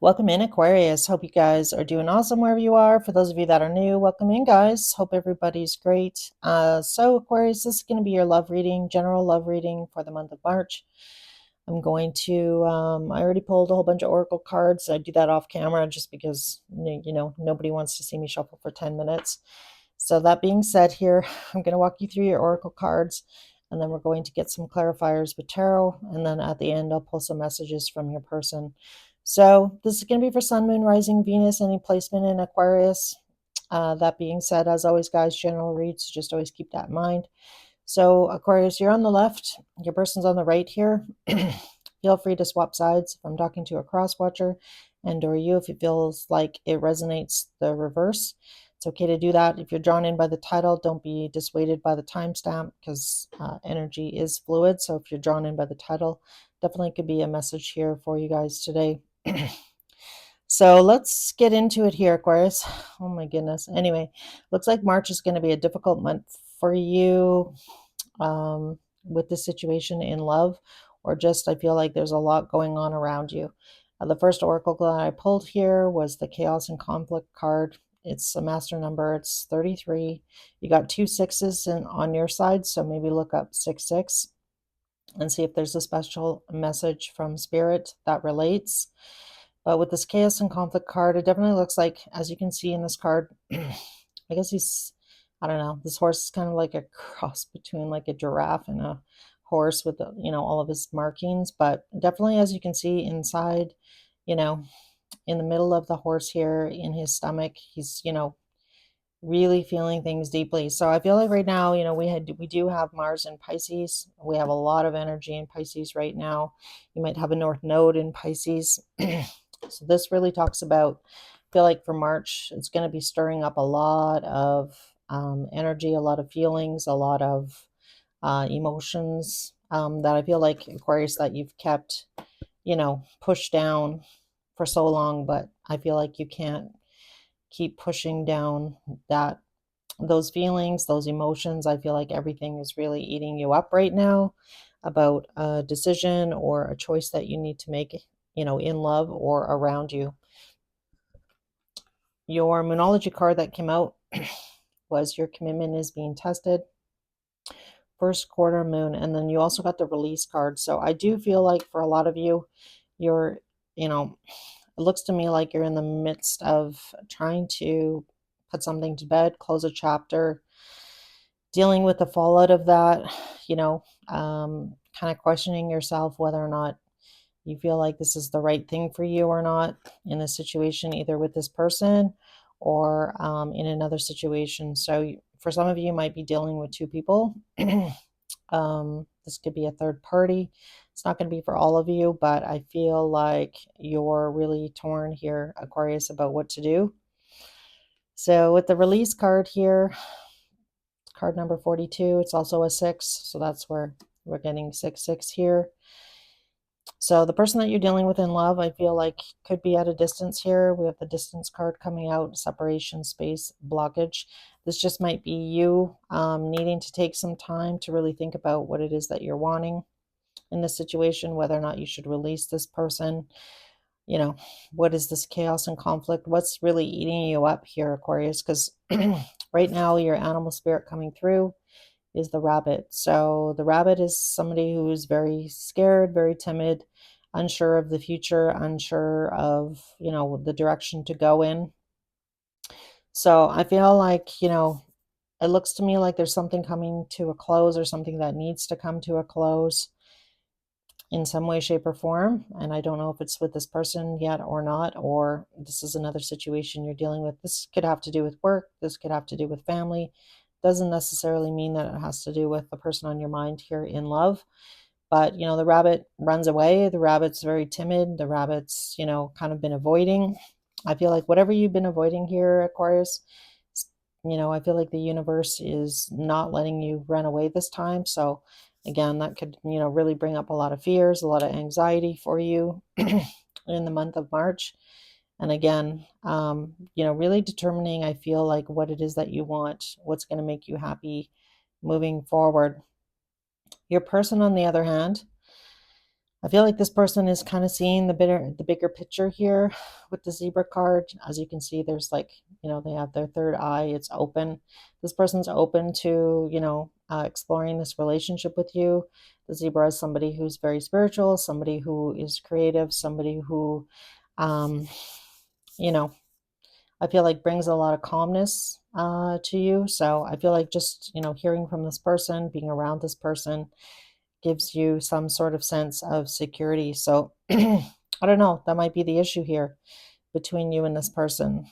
Welcome in, Aquarius. Hope you guys are doing awesome wherever you are. For those of you that are new, welcome in, guys. Hope everybody's great. Aquarius, this is going to be your love reading, general love reading for the month of March. I'm going to, I already pulled a whole bunch of oracle cards. I do that off camera just because, nobody wants to see me shuffle for 10 minutes. So that being said here, I'm going to walk you through your oracle cards, and then we're going to get some clarifiers with tarot. And then at the end, I'll pull some messages from your person. So this is going to be for Sun, Moon, Rising, Venus, any placement in Aquarius. That being said, as always, guys, general reads, so just always keep that in mind. So Aquarius, you're on the left, your person's on the right here. Feel free to swap sides if I'm talking to a cross watcher, and or you if it feels like it resonates the reverse. It's okay to do that. If you're drawn in by the title, don't be dissuaded by the timestamp because energy is fluid. So if you're drawn in by the title, definitely could be a message here for you guys today. So let's get into it here, Aquarius. Oh my goodness. Anyway, looks like March is going to be a difficult month for you with this situation in love, or just I feel like there's a lot going on around you. The first oracle that I pulled here was the Chaos and Conflict card. It's a master number. It's 33. You got two sixes on your side, so maybe look up 66 and see if there's a special message from Spirit that relates. But with this Chaos and Conflict card, it definitely looks like, as you can see in this card, I guess I don't know, this horse is kind of like a cross between like a giraffe and a horse with, all of his markings. But definitely, as you can see inside, you know, in the middle of the horse here, in his stomach, he's, really feeling things deeply. So I feel like right now, we do have Mars in Pisces. We have a lot of energy in Pisces right now. You might have a North Node in Pisces. So this really talks about, I feel like for March, it's going to be stirring up a lot of energy, a lot of feelings, a lot of emotions that I feel like, Aquarius, that you've kept, pushed down for so long, but I feel like you can't keep pushing down those feelings, those emotions. I feel like everything is really eating you up right now about a decision or a choice that you need to make, in love or around you. Your Moonology card that came out was your commitment is being tested. First quarter moon, and then you also got the release card. So I do feel like for a lot of you, you're, it looks to me like you're in the midst of trying to put something to bed, close a chapter, dealing with the fallout of that, kind of questioning yourself whether or not you feel like this is the right thing for you or not in this situation, either with this person or in another situation. So for some of you, you might be dealing with two people. This could be a third party. It's not going to be for all of you, but I feel like you're really torn here, Aquarius, about what to do. So with the release card here, card number 42, it's also a 6, so that's where we're getting 6 here. So the person that you're dealing with in love, I feel like could be at a distance here. We have the distance card coming out, separation, space, blockage. This just might be you needing to take some time to really think about what it is that you're wanting in this situation, whether or not you should release this person. What is this chaos and conflict? What's really eating you up here, Aquarius? Because right now your animal spirit coming through is the rabbit. So the rabbit is somebody who is very scared, very timid, unsure of the future, unsure of, the direction to go in. So I feel like, it looks to me like there's something coming to a close or something that needs to come to a close in some way, shape, or form. And I don't know if it's with this person yet or not, or this is another situation you're dealing with. This could have to do with work. This could have to do with family. Doesn't necessarily mean that it has to do with the person on your mind here in love. But, the rabbit runs away. The rabbit's very timid. The rabbit's, kind of been avoiding. I feel like whatever you've been avoiding here, Aquarius, I feel like the universe is not letting you run away this time. So again, that could, really bring up a lot of fears, a lot of anxiety for you in the month of March. And again, really determining, I feel like, what it is that you want, what's going to make you happy moving forward. Your person, on the other hand, I feel like this person is kind of seeing the bigger picture here with the zebra card. As you can see, there's like, they have their third eye, it's open. This person's open to, exploring this relationship with you. The zebra is somebody who's very spiritual, somebody who is creative, somebody who, um, you know, I feel like brings a lot of calmness to you. So I feel like just, hearing from this person, being around this person, gives you some sort of sense of security. So I don't know, that might be the issue here between you and this person.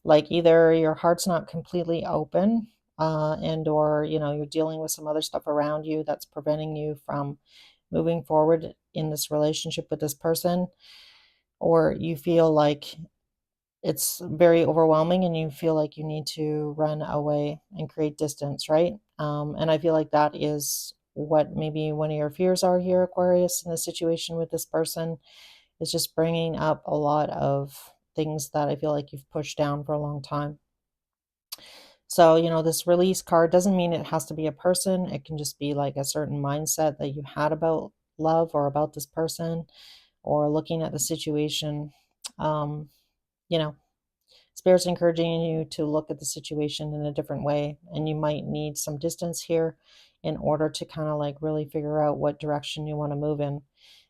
Like either your heart's not completely open, and or you're dealing with some other stuff around you that's preventing you from moving forward in this relationship with this person, or you feel like it's very overwhelming and you feel like you need to run away and create distance, right? And I feel like that is what maybe one of your fears are here, Aquarius, in the situation with this person, is just bringing up a lot of things that I feel like you've pushed down for a long time. So, this release card doesn't mean it has to be a person. It can just be like a certain mindset that you had about love or about this person or looking at the situation. Um, you know, Spirit's encouraging you to look at the situation in a different way, and you might need some distance here in order to kind of like really figure out what direction you want to move in.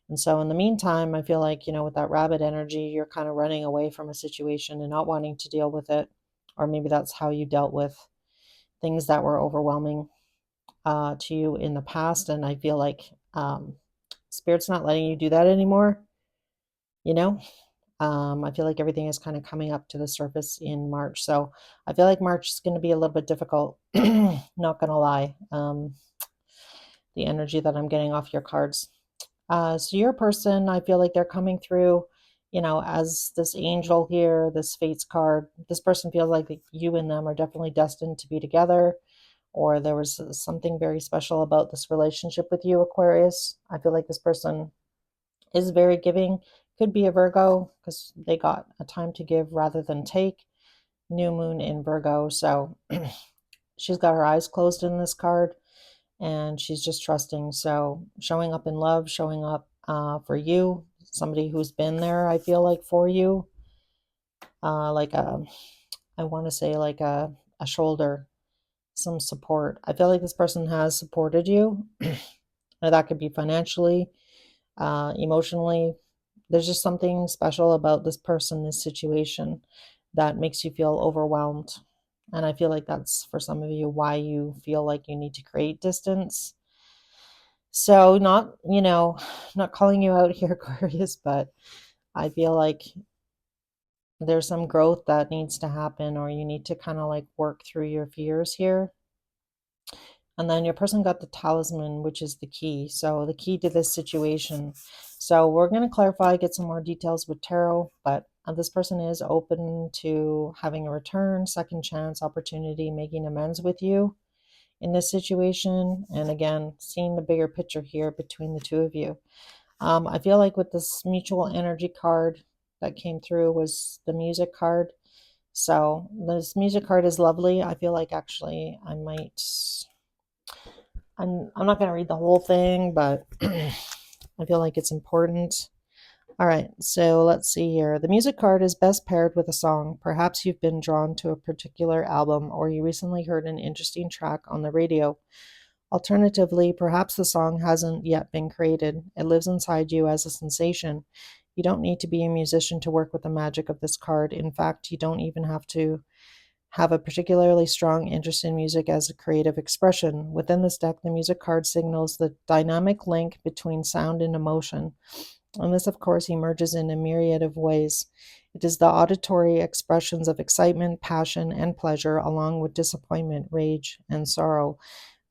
And so, in the meantime, I feel like, with that rabbit energy, you're kind of running away from a situation and not wanting to deal with it. Or maybe that's how you dealt with things that were overwhelming to you in the past. And I feel like Spirit's not letting you do that anymore, you know? I feel like everything is kind of coming up to the surface in March. So I feel like March is going to be a little bit difficult. Not going to lie. The energy that I'm getting off your cards. So your person, I feel like they're coming through, as this angel here, this fates card. This person feels like you and them are definitely destined to be together, or there was something very special about this relationship with you, Aquarius. I feel like this person is very giving. Could be a Virgo because they got a time to give rather than take. New moon in Virgo. So she's got her eyes closed in this card and she's just trusting. So showing up in love, showing up for you, somebody who's been there, I feel like, for you. Like I want to say like a shoulder, some support. I feel like this person has supported you. Now, that could be financially, emotionally. There's just something special about this person, this situation, that makes you feel overwhelmed. And I feel like that's for some of you why you feel like you need to create distance. So, not calling you out here, Aquarius, but I feel like there's some growth that needs to happen, or you need to kind of like work through your fears here. And then your person got the talisman, which is the key. So the key to this situation. So we're going to clarify, get some more details with tarot, but this person is open to having a return, second chance, opportunity, making amends with you in this situation. And again, seeing the bigger picture here between the two of you. I feel like with this mutual energy card that came through was the music card. So this music card is lovely. I feel like actually I'm not going to read the whole thing, but I feel like it's important. All right, so let's see here. The music card is best paired with a song. Perhaps you've been drawn to a particular album or you recently heard an interesting track on the radio. Alternatively, perhaps the song hasn't yet been created. It lives inside you as a sensation. You don't need to be a musician to work with the magic of this card. In fact, you don't even have to have a particularly strong interest in music as a creative expression. Within this deck, the music card signals the dynamic link between sound and emotion. And this, of course, emerges in a myriad of ways. It is the auditory expressions of excitement, passion, and pleasure, along with disappointment, rage, and sorrow.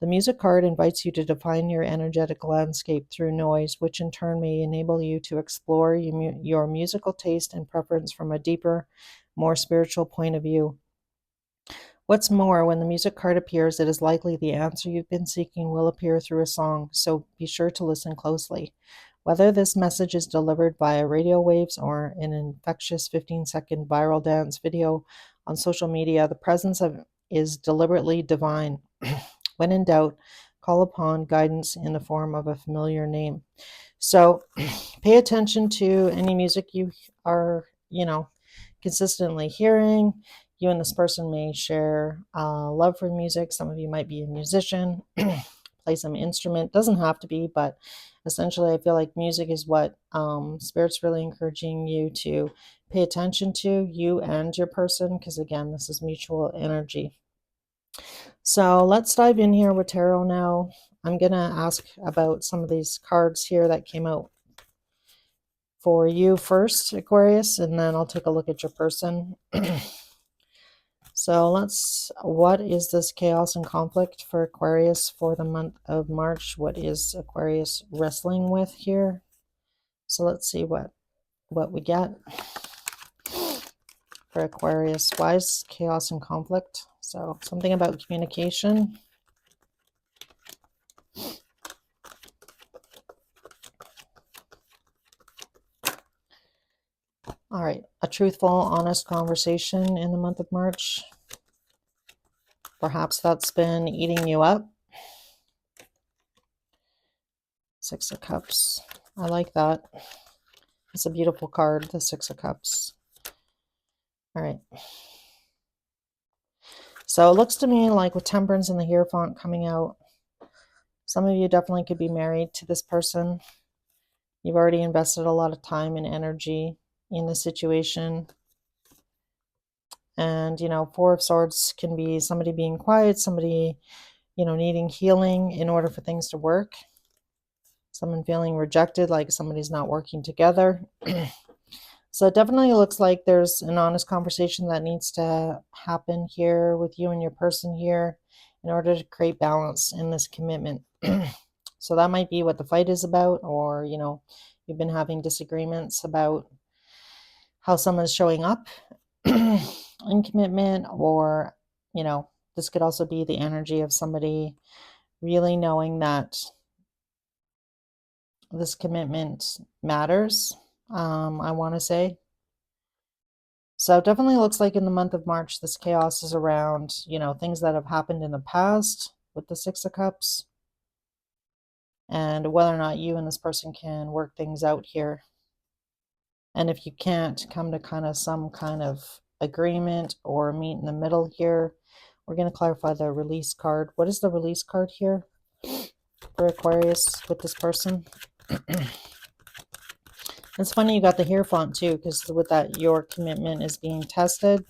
The music card invites you to define your energetic landscape through noise, which in turn may enable you to explore your musical taste and preference from a deeper, more spiritual point of view. What's more, when the music card appears, it is likely the answer you've been seeking will appear through a song, so be sure to listen closely. Whether this message is delivered via radio waves or in an infectious 15-second viral dance video on social media, the presence of is deliberately divine. When in doubt, call upon guidance in the form of a familiar name. So pay attention to any music you are, consistently hearing. You and this person may share love for music. Some of you might be a musician, play some instrument. Doesn't have to be, but essentially, I feel like music is what Spirit's really encouraging you to pay attention to, you and your person, because again, this is mutual energy. So let's dive in here with tarot now. I'm going to ask about some of these cards here that came out for you first, Aquarius, and then I'll take a look at your person. So what is this chaos and conflict for Aquarius for the month of March? What is Aquarius wrestling with here? So let's see what we get for Aquarius. Why is chaos and conflict? So something about communication. All right, a truthful, honest conversation in the month of March. Perhaps that's been eating you up. Six of Cups. I like that. It's a beautiful card, the Six of Cups. All right. So it looks to me like with Temperance and the Hierophant coming out, some of you definitely could be married to this person. You've already invested a lot of time and energy in the situation. And, Four of Swords can be somebody being quiet, somebody, needing healing in order for things to work. Someone feeling rejected, like somebody's not working together. So it definitely looks like there's an honest conversation that needs to happen here with you and your person here in order to create balance in this commitment. So that might be what the fight is about, or, you've been having disagreements about how someone's showing up in commitment, or, this could also be the energy of somebody really knowing that this commitment matters, I want to say. So it definitely looks like in the month of March, this chaos is around, things that have happened in the past with the Six of Cups, and whether or not you and this person can work things out here. And if you can't come to some kind of agreement or meet in the middle here, we're going to clarify the release card. What is the release card here for Aquarius with this person? It's funny you got the Hierophant too, because with that, your commitment is being tested.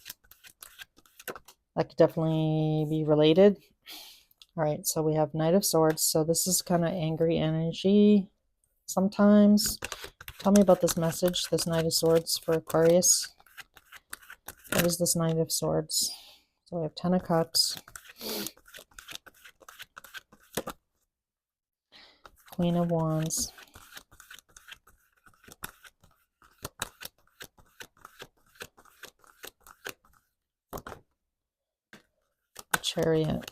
That could definitely be related. All right, so we have Knight of Swords. So this is kind of angry energy sometimes. Tell me about this message, this Knight of Swords for Aquarius. What is this Knight of Swords? So we have Ten of Cups, Queen of Wands, Chariot,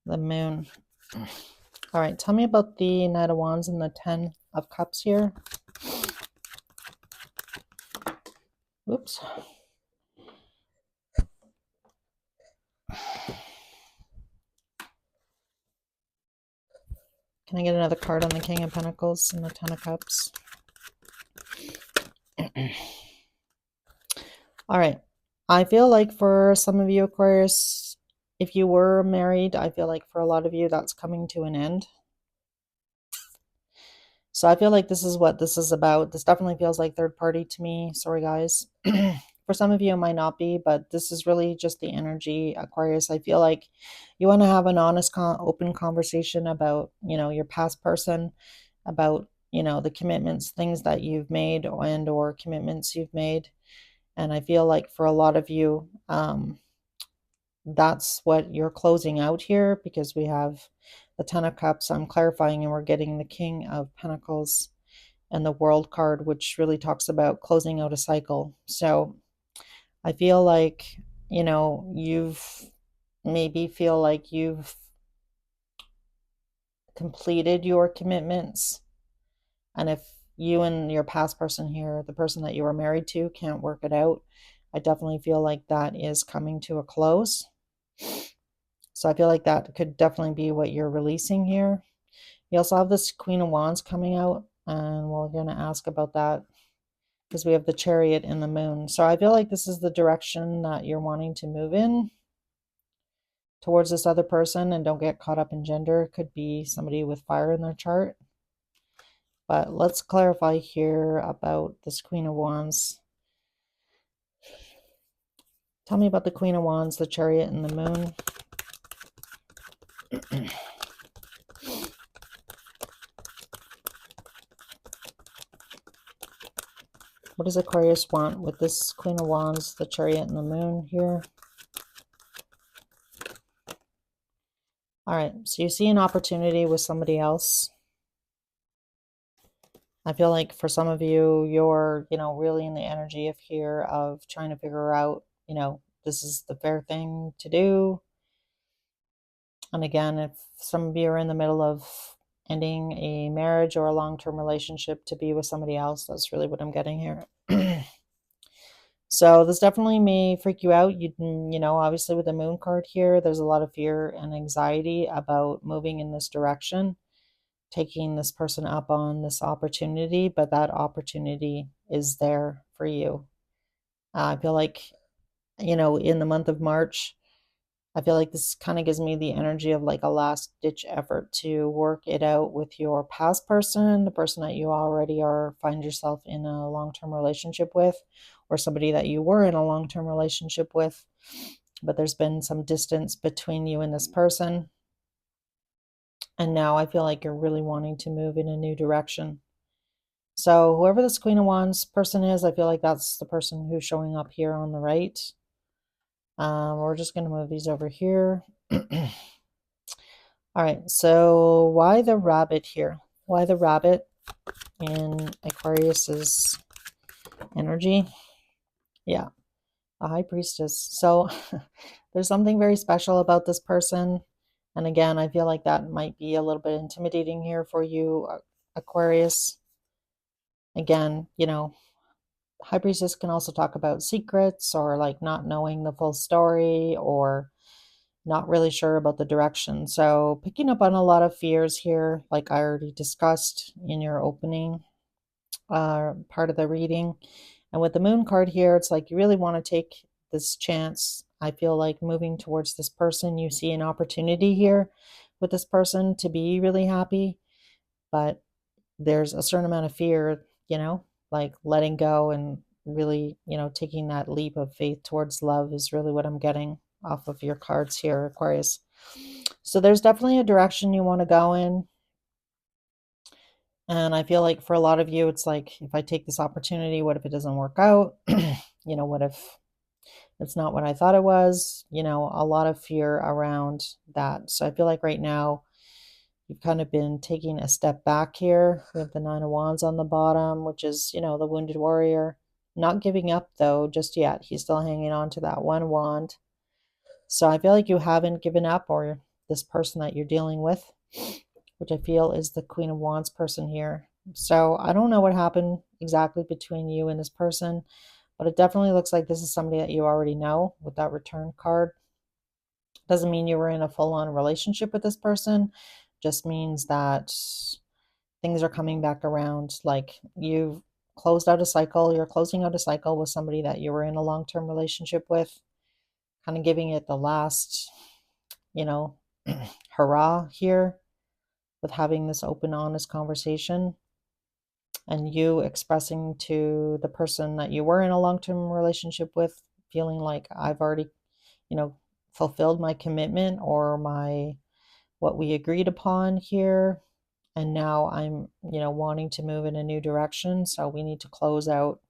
the Moon. All right, tell me about the Knight of Wands and the Ten of Cups here. Oops. Can I get another card on the King of Pentacles and the Ten of Cups? All right. I feel like for some of you, Aquarius, if you were married, I feel like for a lot of you, that's coming to an end. So I feel like this is what this is about. This definitely feels like third party to me. Sorry, guys. For some of you, it might not be, but this is really just the energy, Aquarius. I feel like you want to have an honest, open conversation about, your past person, about, the commitments, things that you've made and or commitments you've made. And I feel like for a lot of you, that's what you're closing out here, because we have the Ten of Cups. I'm clarifying, and we're getting the King of Pentacles and the World card, which really talks about closing out a cycle. So I feel like, you've maybe feel like you've completed your commitments. And if you and your past person here, the person that you were married to, can't work it out, I definitely feel like that is coming to a close. So I feel like that could definitely be what you're releasing here. You also have this Queen of Wands coming out, and we're going to ask about that because we have the Chariot and the Moon. So I feel like this is the direction that you're wanting to move in towards this other person, and don't get caught up in gender. It could be somebody with fire in their chart. But let's clarify here about this Queen of Wands. Tell me about the Queen of Wands, the Chariot, and the Moon. What does Aquarius want with this Queen of Wands, the Chariot, and the Moon here? All right, so you see an opportunity with somebody else. I feel like for some of you, you're, really in the energy of here of trying to figure out, this is the fair thing to do. And again, if some of you are in the middle of ending a marriage or a long-term relationship to be with somebody else, that's really what I'm getting here. So this definitely may freak you out. Obviously with the Moon card here, there's a lot of fear and anxiety about moving in this direction, taking this person up on this opportunity, but that opportunity is there for you. I feel like, in the month of March, I feel like this kind of gives me the energy of like a last ditch effort to work it out with your past person, the person that you already find yourself in a long-term relationship with, or somebody that you were in a long-term relationship with, but there's been some distance between you and this person. And now I feel like you're really wanting to move in a new direction. So whoever this Queen of Wands person is, I feel like that's the person who's showing up here on the right. We're just going to move these over here. All right, so why the rabbit here? Why the rabbit in Aquarius's energy? Yeah, a high priestess. So there's something very special about this person. And again, I feel like that might be a little bit intimidating here for you, Aquarius. Again, high priestess can also talk about secrets or like not knowing the full story or not really sure about the direction. So picking up on a lot of fears here, like I already discussed in your opening part of the reading. And with the Moon card here, it's like you really want to take this chance. I feel like moving towards this person, you see an opportunity here with this person to be really happy, but there's a certain amount of fear, like letting go and really, taking that leap of faith towards love is really what I'm getting off of your cards here, Aquarius. So there's definitely a direction you want to go in. And I feel like for a lot of you, it's like, if I take this opportunity, what if it doesn't work out? What if it's not what I thought it was? A lot of fear around that. So I feel like right now, you've kind of been taking a step back here. We have the Nine of Wands on the bottom, which is, the wounded warrior. Not giving up, though, just yet. He's still hanging on to that one wand. So I feel like you haven't given up, or this person that you're dealing with, which I feel is the Queen of Wands person here. So I don't know what happened exactly between you and this person, but it definitely looks like this is somebody that you already know with that return card. Doesn't mean you were in a full-on relationship with this person, just means that things are coming back around. Like you've closed out a cycle, you're closing out a cycle with somebody that you were in a long-term relationship with, kind of giving it the last, hurrah here with having this open, honest conversation, and you expressing to the person that you were in a long-term relationship with, feeling like I've already, fulfilled my commitment or what we agreed upon here. And now I'm, wanting to move in a new direction. So we need to close out.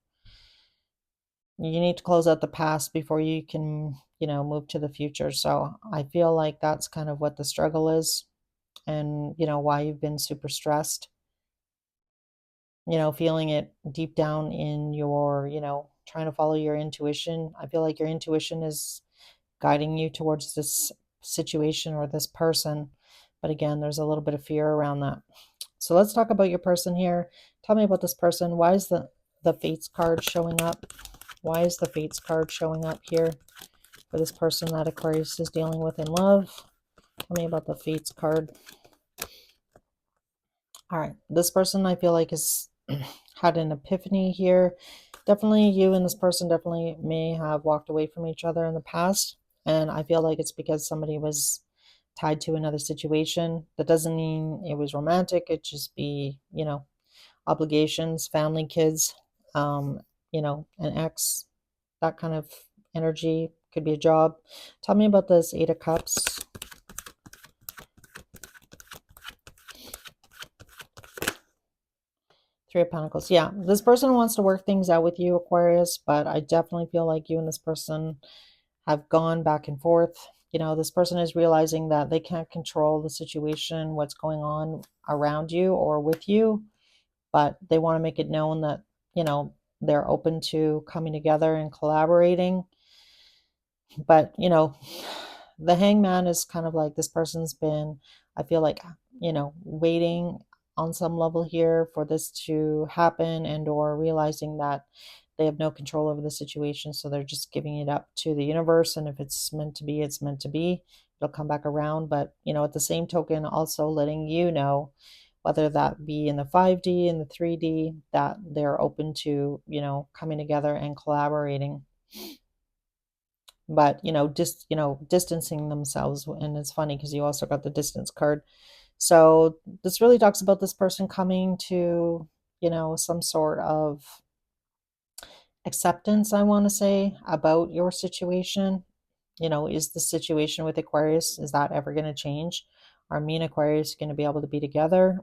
You need to close out the past before you can, move to the future. So I feel like that's kind of what the struggle is, and, why you've been super stressed, feeling it deep down in your, trying to follow your intuition. I feel like your intuition is guiding you towards this situation or this person. But again, there's a little bit of fear around that. So let's talk about your person here. Tell me about this person. Why is the Fates card showing up? Why is the Fates card showing up here for this person that Aquarius is dealing with in love? Tell me about the Fates card. All right, this person I feel like has had an epiphany here. Definitely you and this person definitely may have walked away from each other in the past. And I feel like it's because somebody was tied to another situation. That doesn't mean it was romantic. It just be, obligations, family, kids, um, an ex, that kind of energy. Could be a job. Tell me about this Eight of Cups. Three of Pentacles. Yeah, this person wants to work things out with you, Aquarius, but I definitely feel like you and this person have gone back and forth. This person is realizing that they can't control the situation, what's going on around you or with you, but they want to make it known that, they're open to coming together and collaborating. But, the hangman is kind of like this person's been, I feel like, waiting on some level here for this to happen, and or realizing that they have no control over the situation, so they're just giving it up to the universe, and if it's meant to be, it's meant to be. It'll come back around. But at the same token, also letting you know, whether that be in the 5D and the 3D, that they're open to coming together and collaborating, but just distancing themselves. And it's funny because you also got the distance card. So this really talks about this person coming to some sort of acceptance, I want to say, about your situation. Is the situation with Aquarius, is that ever going to change? Are me and Aquarius going to be able to be together?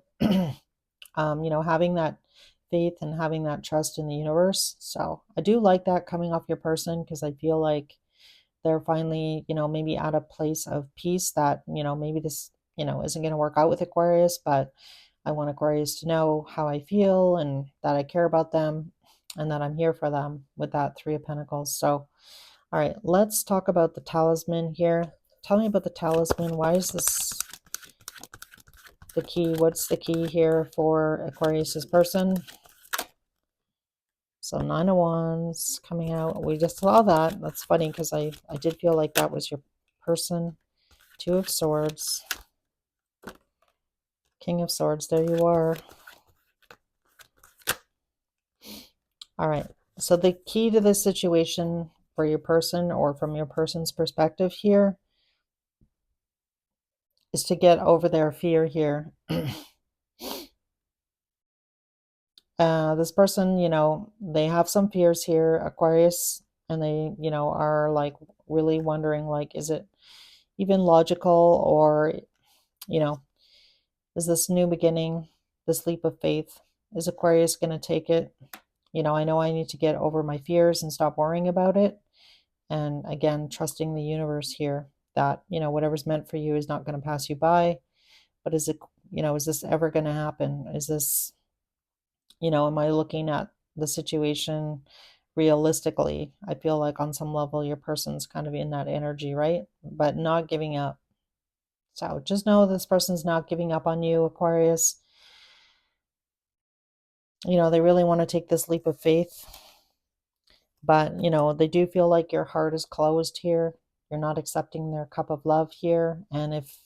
Having that faith and having that trust in the universe. So I do like that coming off your person, because I feel like they're finally, maybe at a place of peace that, maybe this, isn't going to work out with Aquarius, but I want Aquarius to know how I feel and that I care about them and that I'm here for them with that Three of Pentacles. So, all right, let's talk about the talisman here. Tell me about the talisman. Why is this the key? What's the key here for Aquarius's person? So Nine of Wands coming out. We just saw that. That's funny because I did feel like that was your person. Two of Swords. King of Swords. There you are. All right. So the key to this situation for your person, or from your person's perspective here, is to get over their fear here. This person, they have some fears here, Aquarius, and they, are like really wondering, like, is it even logical, or, is this new beginning, this leap of faith, is Aquarius going to take it? I know I need to get over my fears and stop worrying about it. And again, trusting the universe here that, whatever's meant for you is not going to pass you by. But is it, is this ever going to happen? Is this, am I looking at the situation realistically? I feel like on some level your person's kind of in that energy, right? But not giving up. So just know this person's not giving up on you, Aquarius. They really want to take this leap of faith, but they do feel like your heart is closed here. You're not accepting their cup of love here. And if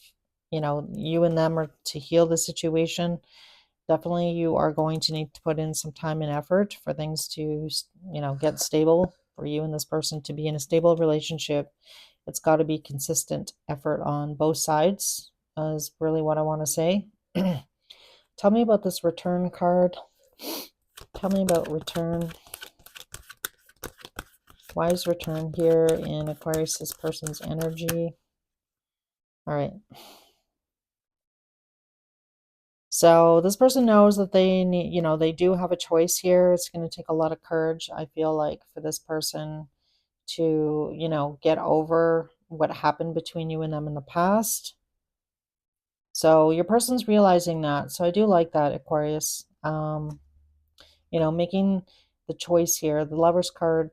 you and them are to heal the situation, definitely you are going to need to put in some time and effort for things to get stable. For you and this person to be in a stable relationship, it's got to be consistent effort on both sides, is really what I want to say. Tell me about this return card. Tell me about return. Why is return here in Aquarius, this person's energy? All right. So this person knows that they need, they do have a choice here. It's going to take a lot of courage, I feel like, for this person to, get over what happened between you and them in the past. So your person's realizing that. So I do like that, Aquarius. Making the choice here. The Lover's card,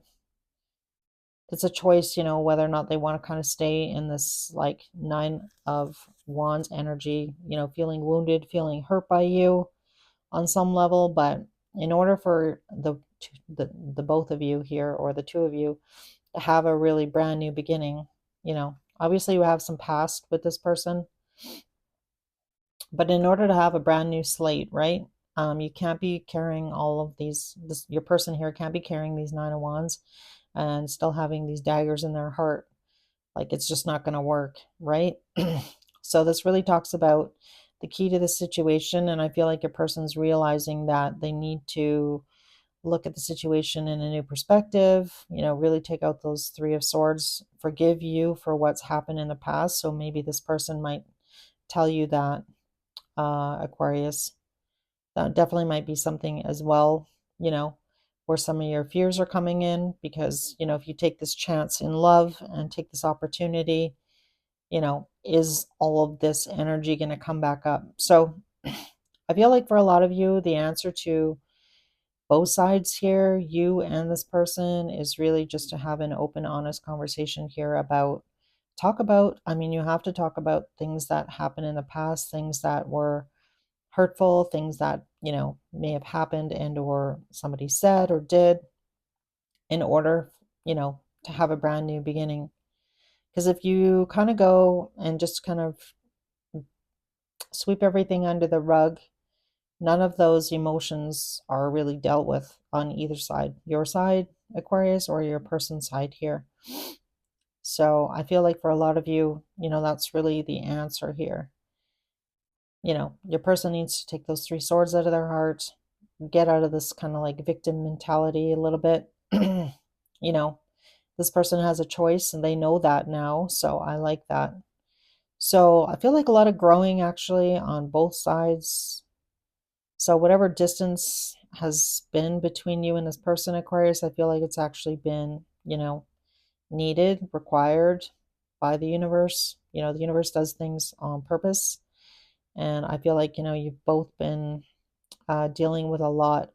it's a choice, whether or not they want to kind of stay in this like Nine of Wands energy, feeling wounded, feeling hurt by you on some level, but in order for the both of you here, or the two of you, to have a really brand new beginning, obviously you have some past with this person, but in order to have a brand new slate, right? You can't be carrying all of your person here can't be carrying these Nine of Wands and still having these daggers in their heart. Like, it's just not going to work, right? So this really talks about the key to the situation, and I feel like your person's realizing that they need to look at the situation in a new perspective, really take out those Three of Swords, forgive you for what's happened in the past. So maybe this person might tell you that, Aquarius, that definitely might be something as well, you know, where some of your fears are coming in, because, if you take this chance in love and take this opportunity, is all of this energy going to come back up? So I feel like for a lot of you, the answer to both sides here, you and this person, is really just to have an open, honest conversation here I mean, you have to talk about things that happened in the past, things that were hurtful, things that, may have happened and or somebody said or did, in order, to have a brand new beginning. Because if you kind of go and just kind of sweep everything under the rug, none of those emotions are really dealt with on either side, your side, Aquarius, or your person's side here. So I feel like for a lot of you, that's really the answer here. Your person needs to take those Three Swords out of their heart, get out of this kind of like victim mentality a little bit. you know, this person has a choice and they know that now. So I like that. So I feel like a lot of growing actually on both sides. So whatever distance has been between you and this person, Aquarius, I feel like it's actually been, needed, required by the universe. The universe does things on purpose. And I feel like, you've both been dealing with a lot,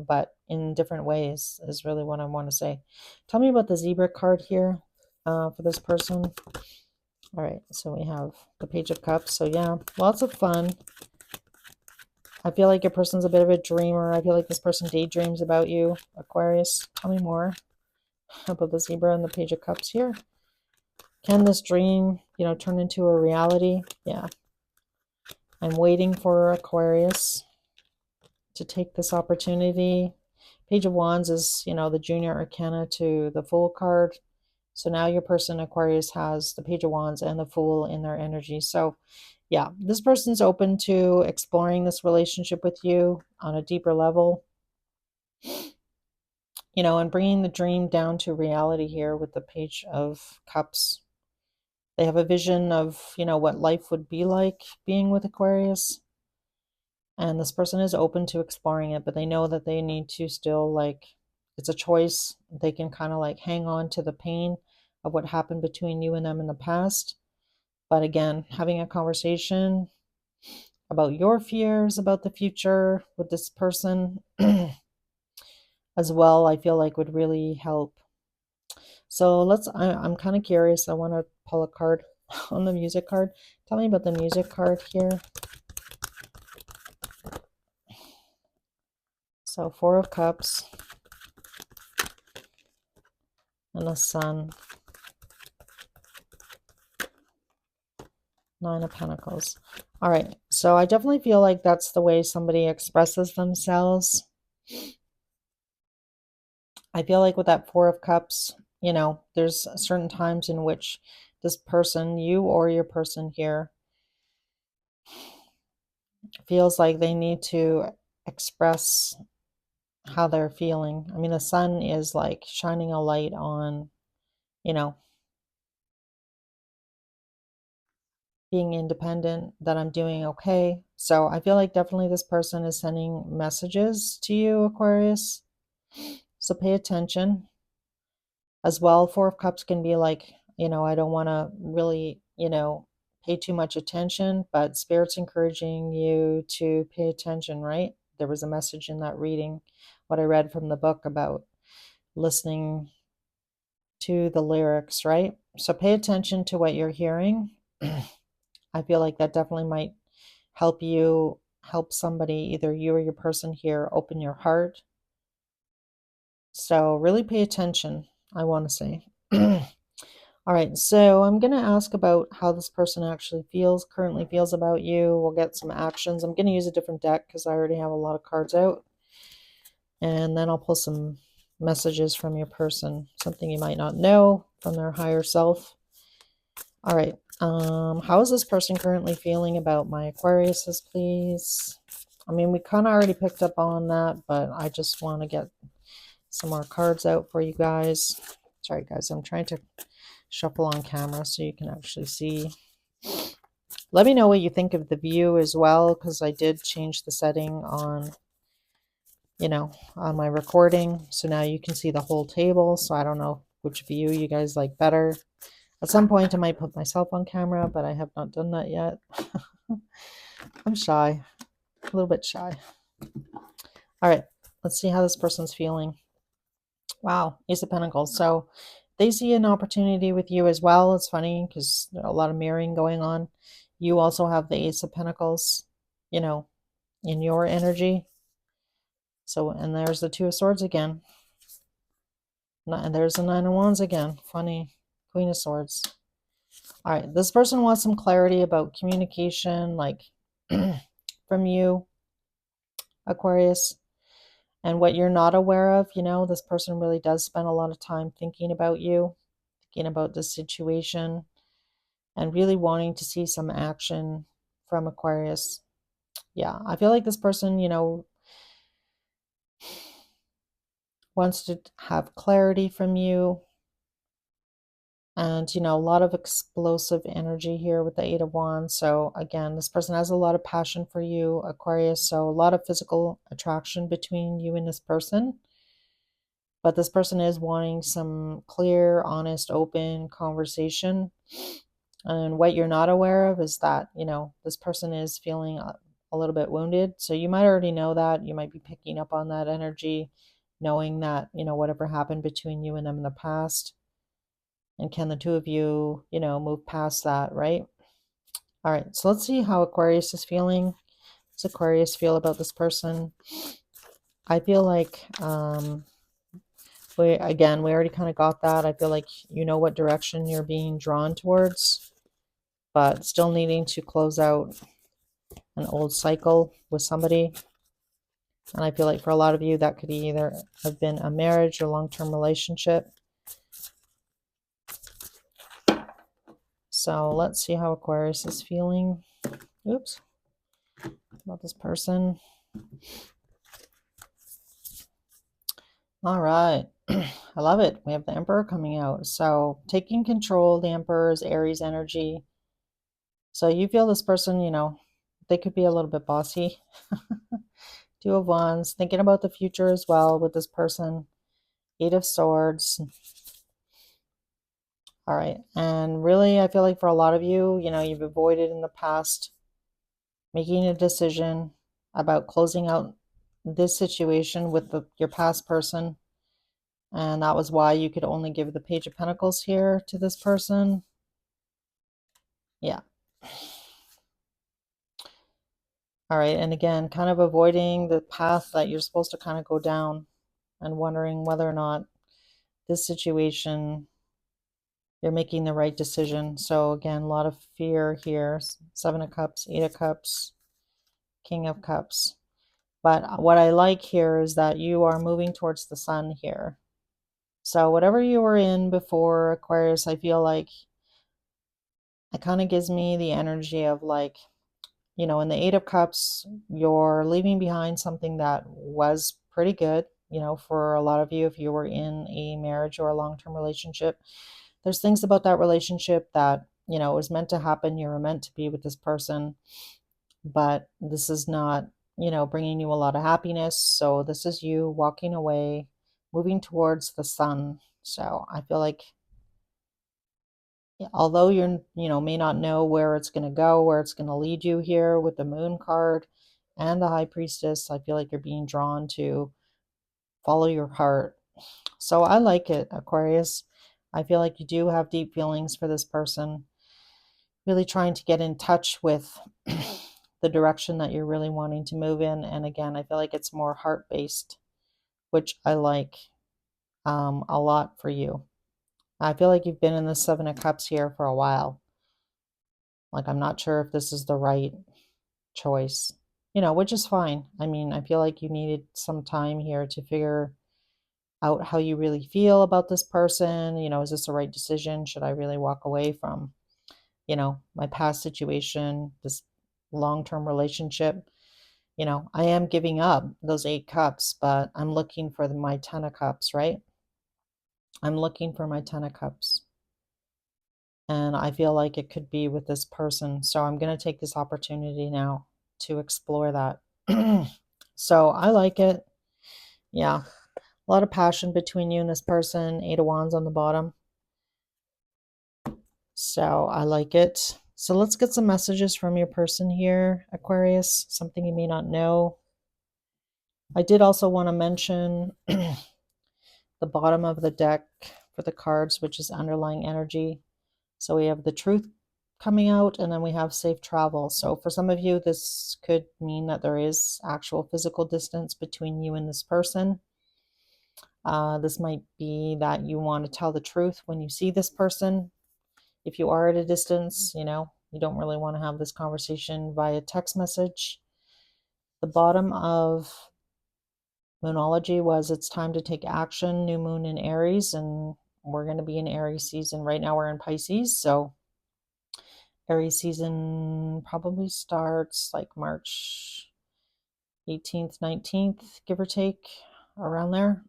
but in different ways, is really what I want to say. Tell me about the zebra card here, for this person. All right, so we have the Page of Cups. So yeah, lots of fun. I feel like your person's a bit of a dreamer. I feel like this person daydreams about you, Aquarius. Tell me more about the zebra and the Page of Cups here. Can this dream, turn into a reality? Yeah. I'm waiting for Aquarius to take this opportunity. Page of Wands is, the junior arcana to the Fool card. So now your person, Aquarius, has the Page of Wands and the Fool in their energy. So yeah, this person's open to exploring this relationship with you on a deeper level, and bringing the dream down to reality here with the Page of Cups. They have a vision of, what life would be like being with Aquarius. And this person is open to exploring it, but they know that they need to still, like, it's a choice. They can kind of like hang on to the pain of what happened between you and them in the past. But again, having a conversation about your fears about the future with this person as well, I feel like would really help. So I'm kind of curious. I want to pull a card on the music card. Tell me about the music card here. So Four of Cups and the Sun. Nine of Pentacles. All right. So I definitely feel like that's the way somebody expresses themselves. I feel like with that Four of Cups, there's certain times in which this person, you or your person here, feels like they need to express how they're feeling. I mean, the sun is like shining a light on, you know, being independent, that I'm doing okay. So I feel like definitely this person is sending messages to you, Aquarius. So pay attention as well. Four of Cups can be like, I don't want to really, pay too much attention, but Spirit's encouraging you to pay attention, right? There was a message in that reading, what I read from the book, about listening to the lyrics, right? So pay attention to what you're hearing. I feel like that definitely might help you help somebody, either you or your person here, open your heart. So really pay attention, I want to say. All right, so I'm going to ask about how this person actually currently feels about you. We'll get some actions. I'm going to use a different deck because I already have a lot of cards out. And then I'll pull some messages from your person, something you might not know from their higher self. All right, how is this person currently feeling about my Aquariuses, please? I mean, we kind of already picked up on that, but I just want to get some more cards out for you guys. Sorry, guys, I'm trying to shuffle on camera so you can actually see. Let me know what you think of the view as well, because I did change the setting on, on my recording. So now you can see the whole table. So I don't know which view you guys like better. At some point, I might put myself on camera, but I have not done that yet. I'm shy, a little bit shy. All right, let's see how this person's feeling. Wow, Ace of Pentacles. So they see an opportunity with you as well. It's funny because there's a lot of mirroring going on. You also have the Ace of Pentacles, in your energy. So, and there's the Two of Swords again. And there's the Nine of Wands again. Funny. Queen of Swords. All right, this person wants some clarity about communication, like from you, Aquarius, and what you're not aware of. This person really does spend a lot of time thinking about you, thinking about the situation, and really wanting to see some action from Aquarius. Yeah, I feel like this person, wants to have clarity from you. And, a lot of explosive energy here with the Eight of Wands. So again, this person has a lot of passion for you, Aquarius. So a lot of physical attraction between you and this person. But this person is wanting some clear, honest, open conversation. And what you're not aware of is that, this person is feeling a little bit wounded. So you might already know that. You might be picking up on that energy, knowing that, whatever happened between you and them in the past. And can the two of you, move past that, right? All right, so let's see how Aquarius is feeling. How does Aquarius feel about this person? I feel like, we already kind of got that. I feel like you know what direction you're being drawn towards, but still needing to close out an old cycle with somebody. And I feel like for a lot of you, that could either have been a marriage or long-term relationship. So let's see how Aquarius is feeling. Oops. About this person. All right. I love it. We have the Emperor coming out. So taking control, the Emperor is Aries energy. So you feel this person, they could be a little bit bossy. Two of Wands, thinking about the future as well with this person. Eight of Swords. All right. And really, I feel like for a lot of you, you've avoided in the past making a decision about closing out this situation with your past person. And that was why you could only give the Page of Pentacles here to this person. Yeah. All right. And again, kind of avoiding the path that you're supposed to kind of go down and wondering whether or not this situation, you're making the right decision. So again, a lot of fear here. Seven of Cups, Eight of Cups, King of Cups. But what I like here is that you are moving towards the sun here. So whatever you were in before, Aquarius, I feel like it kind of gives me the energy of like, in the Eight of Cups, you're leaving behind something that was pretty good, for a lot of you, if you were in a marriage or a long-term relationship. There's things about that relationship that, was meant to happen. You were meant to be with this person, but this is not, bringing you a lot of happiness. So this is you walking away, moving towards the sun. So I feel like, although you're, may not know where it's going to go, where it's going to lead you here with the Moon card and the High Priestess, I feel like you're being drawn to follow your heart. So I like it, Aquarius. I feel like you do have deep feelings for this person. Really trying to get in touch with the direction that you're really wanting to move in. And again, I feel like it's more heart-based, which I like a lot for you. I feel like you've been in the Seven of Cups here for a while. Like, I'm not sure if this is the right choice, which is fine. I mean, I feel like you needed some time here to figure out how you really feel about this person. Is this the right decision? Should I really walk away from, my past situation, this long-term relationship? I am giving up those 8 cups, but I'm looking for my 10 of cups, right? I'm looking for my 10 of cups. And I feel like it could be with this person. So I'm going to take this opportunity now to explore that. So I like it. Yeah. A lot of passion between you and this person. 8 of Wands on the bottom. So I like it. So let's get some messages from your person here, Aquarius. Something you may not know. I did also want to mention the bottom of the deck for the cards, which is underlying energy. So we have the truth coming out, and then we have safe travel. So for some of you, this could mean that there is actual physical distance between you and this person. This might be that you want to tell the truth when you see this person. If you are at a distance, you don't really want to have this conversation via text message. The bottom of Moonology was it's time to take action, new moon in Aries, and we're going to be in Aries season. Right now we're in Pisces, so Aries season probably starts like March 18th, 19th, give or take, around there.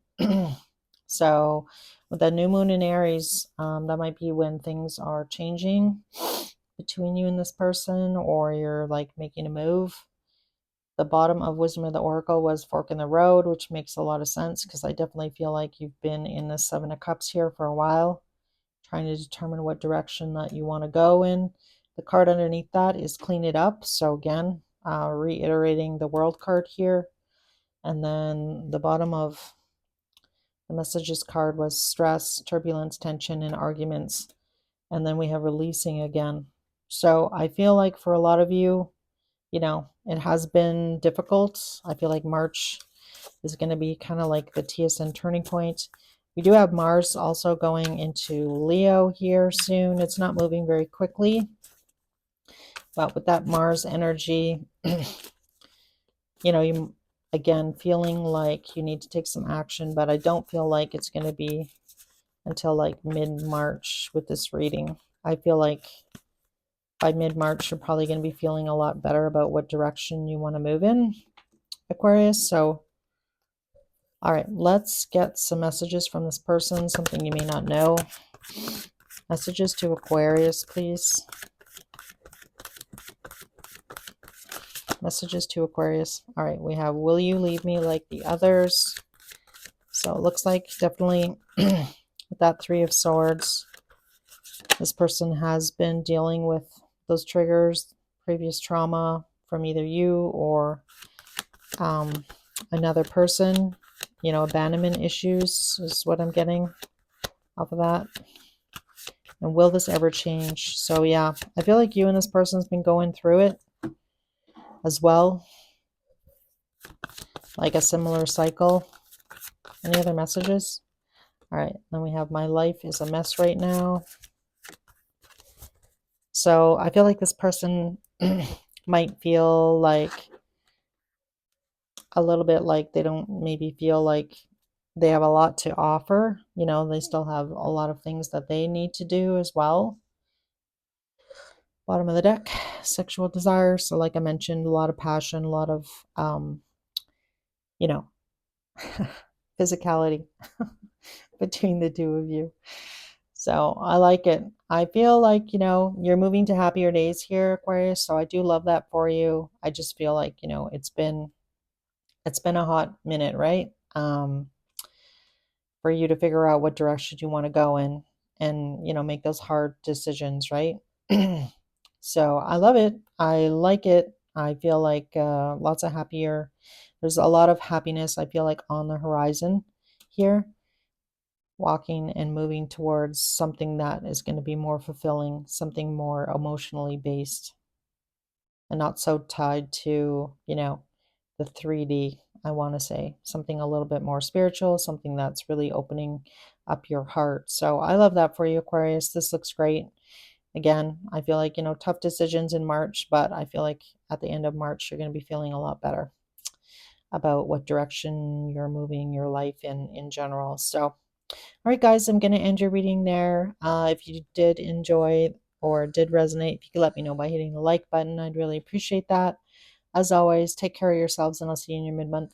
So with that new moon in Aries, that might be when things are changing between you and this person, or you're like making a move. The bottom of Wisdom of the Oracle was fork in the road, which makes a lot of sense because I definitely feel like you've been in the 7 of Cups here for a while, trying to determine what direction that you want to go in. The card underneath that is clean it up. So again, reiterating the World card here. And then the bottom of the messages card was stress, turbulence, tension, and arguments. And then we have releasing again. So I feel like for a lot of you, it has been difficult. I feel like March is going to be kind of like the TSN turning point. We do have Mars also going into Leo here soon. It's not moving very quickly, but with that Mars energy, you again feeling like you need to take some action, but I don't feel like it's going to be until like mid-March with this reading. I feel like by mid-March, you're probably going to be feeling a lot better about what direction you want to move in, Aquarius. So, all right, let's get some messages from this person, something you may not know. Messages to Aquarius, please. Messages to Aquarius. All right, we have, will you leave me like the others? So it looks like definitely with that 3 of Swords, this person has been dealing with those triggers, previous trauma from either you or another person. Abandonment issues is what I'm getting off of that. And will this ever change? So yeah, I feel like you and this person's been going through it as well, like a similar cycle. Any other messages? All right, then we have my life is a mess right now. So I feel like this person might feel like a little bit like they don't maybe feel like they have a lot to offer. They still have a lot of things that they need to do as well. Bottom of the deck, sexual desire. So like I mentioned, a lot of passion, a lot of, physicality between the two of you. So I like it. I feel like, you're moving to happier days here, Aquarius. So I do love that for you. I just feel like, it's been a hot minute, right? For you to figure out what direction you want to go in and, make those hard decisions, right? So I love it. I like it. I feel like lots of happier. There's a lot of happiness, I feel like, on the horizon here, walking and moving towards something that is going to be more fulfilling, something more emotionally based. and not so tied to, the 3D. I want to say something a little bit more spiritual, something that's really opening up your heart. So I love that for you, Aquarius. This looks great. Again, I feel like, tough decisions in March, but I feel like at the end of March, you're going to be feeling a lot better about what direction you're moving your life in general. So, all right, guys, I'm going to end your reading there. If you did enjoy or did resonate, if you could let me know by hitting the like button, I'd really appreciate that. As always, take care of yourselves, and I'll see you in your mid month